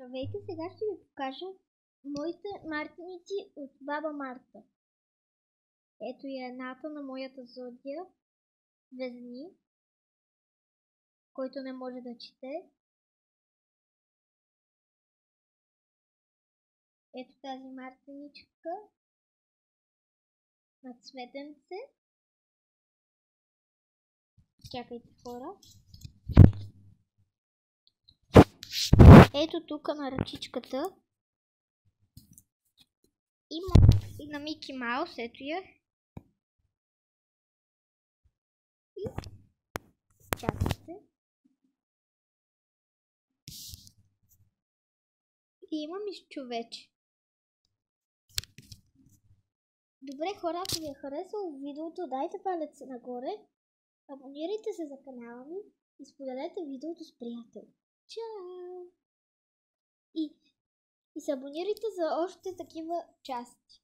Здравейте, сега ще ви покажа моите мартеници от баба Марта. Ето и едната на моята зодия, Везни, който не може да чете. Ето тази мартеничка на цветенце. Чакайте, хора. Ето тук на ръчичката има и на Мики Маус, ето я. И чакайте. И имам и с човече. Добре, хора, ако ви е харесало видеото, дайте палец нагоре, абонирайте се за канала ми и споделете видеото с приятели. Чао! И се абонирайте за още такива части.